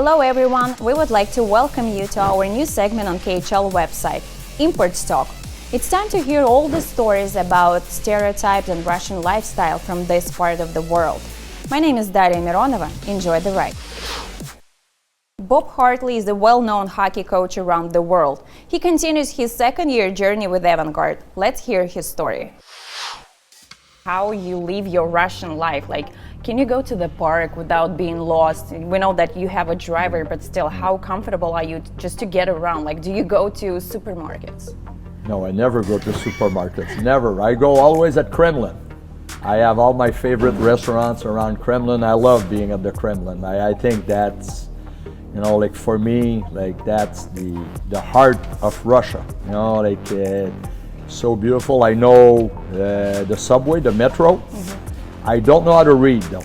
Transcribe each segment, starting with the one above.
Hello everyone, we would like to welcome you to our new segment on KHL website, Import Stock. It's time to hear all the stories about stereotypes and Russian lifestyle from this part of the world. My name is Daria Mironova. Enjoy the ride. Bob Hartley is a well-known hockey coach around the world. He continues his second-year journey with Avangard. Let's hear his story. How you live your Russian life, can you go to the park without being lost? We know that you have a driver, but still, how comfortable are you just to get around? Do you go to supermarkets? No, I never go to supermarkets, never. I go always at Kremlin. I have all my favorite restaurants around Kremlin. I love being at the Kremlin. I think that's, for me, that's the heart of Russia. So beautiful. I know the subway, the metro. Mm-hmm. I don't know how to read though.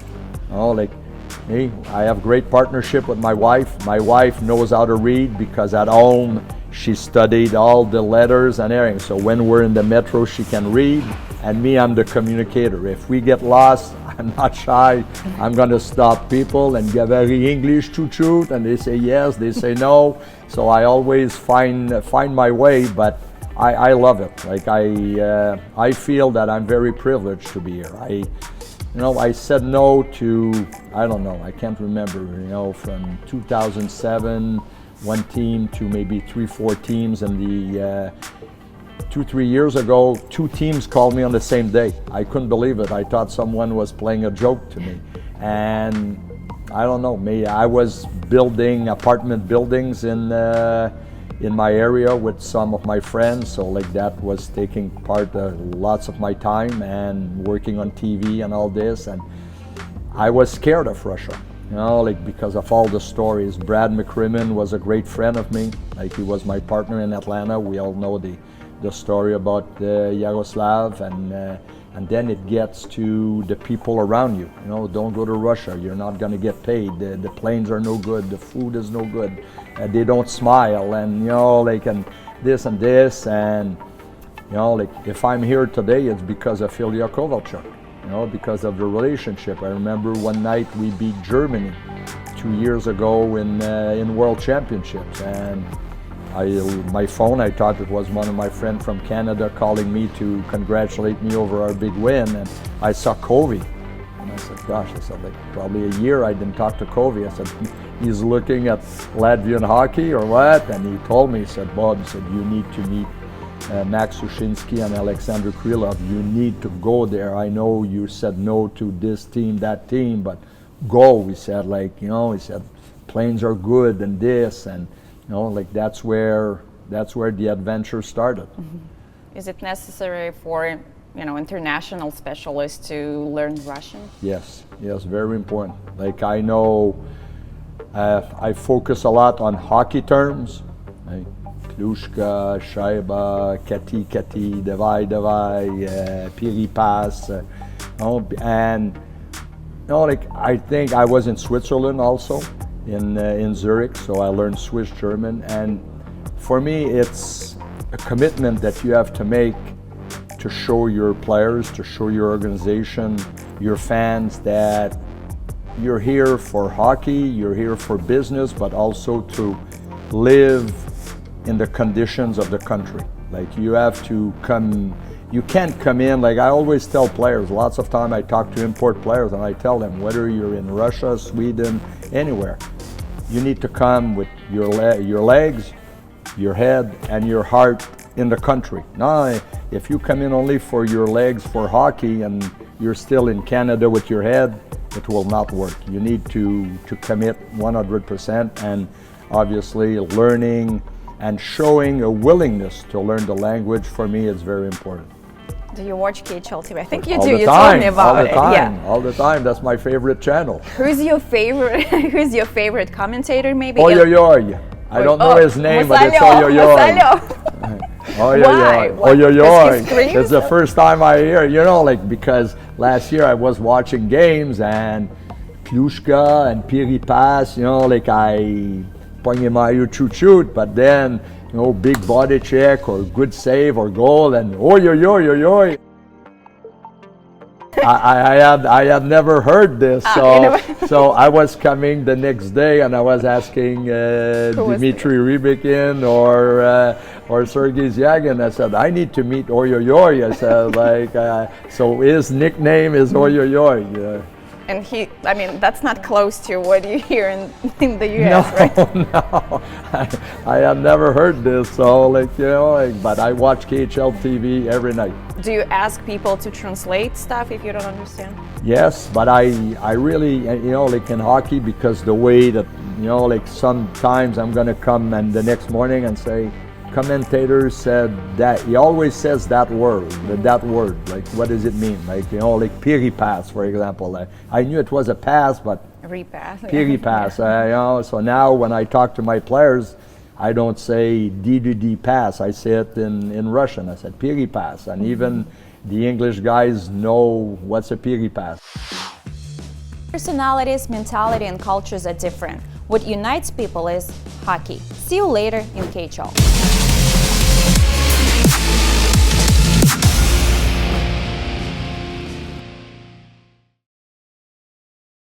Me, I have great partnership with my wife. My wife knows how to read because at home she studied all the letters and everything. So when we're in the metro, she can read. And me, I'm the communicator. If we get lost, I'm not shy. I'm gonna stop people and get very English choo-choo, and they say yes, they say no. So I always find my way, but I love it. I feel that I'm very privileged to be here. I said no to, I can't remember, from 2007, one team to maybe 3-4 teams, and the 2-3 years ago, 2 teams called me on the same day. I couldn't believe it. I thought someone was playing a joke to me. And maybe I was building apartment buildings in my area with some of my friends, so that was taking part lots of my time and working on TV and all this, and I was scared of Russia, because of all the stories. Brad McCrimmon was a great friend of me, he was my partner in Atlanta. We all know the story about Yaroslav, and then it gets to the people around you. Don't go to Russia, you're not going to get paid, the planes are no good, the food is no good, they don't smile, and and this and this, and if I'm here today, it's because of Ilya Kovalchuk, because of the relationship. I remember one night we beat Germany 2 years ago in World Championships, and my phone, I thought it was one of my friends from Canada calling me to congratulate me over our big win, and I saw Covey. And I said, gosh, probably a year I didn't talk to Covey. I said, he's looking at Latvian hockey or what? And he told me, he said, Bob, you need to meet Max Sushinsky and Alexander Krylov. You need to go there. I know you said no to this team, that team, but go. He said, he said, planes are good and this, and that's where the adventure started. Mm-hmm. Is it necessary for international specialists to learn Russian? Yes, very important. I know I focus a lot on hockey terms, Klushka, Shaiba, Kati, Davai, Piripas, and I think I was in Switzerland also, in Zurich, so I learned Swiss German, and for me it's a commitment that you have to make to show your players, to show your organization, your fans, that you're here for hockey, you're here for business, but also to live in the conditions of the country. You have to come, you can't come in, I always tell players, lots of time I talk to import players and I tell them, whether you're in Russia, Sweden, anywhere, you need to come with your legs, your head, and your heart in the country. Now, if you come in only for your legs for hockey and you're still in Canada with your head, it will not work. You need to commit 100%, and obviously learning and showing a willingness to learn the language, for me, is very important. Do you watch KHL TV? I think you do. You told me about it. All the time. That's my favorite channel. Who's your favorite? Who's your favorite commentator? Maybe. Oyoyoy. I don't know his name, but it's Oyoyoy. Oyoyoy. It's the first time I hear. Because last year I was watching games and Klushka and Piripas. I Ponyemayu shoot, but then big body check or good save or goal, and oy. I had never heard this, you so never- so I was coming the next day and I was asking was Dmitry Rybikin or Sergei Zyagin. I said, I need to meet Oyoyoy. I said, like, so his nickname is Oyoyoy. And I mean, that's not close to what you hear in the No, US, right? no, I have never heard this. So, like, but I watch KHL TV every night. Do you ask people to translate stuff if you don't understand? Yes, but I really, like in hockey, because the way that, like sometimes I'm going to come and the next morning and say, commentator said that, he always says that word, like what does it mean? Like, like piri pass, for example. I knew it was a pass, but Repass. piri pass, so now when I talk to my players, I don't say D pass, I say it in Russian. I said piri pass, and even the English guys know what's a piri pass. Personalities, mentality, and cultures are different. What unites people is hockey. See you later in KHL.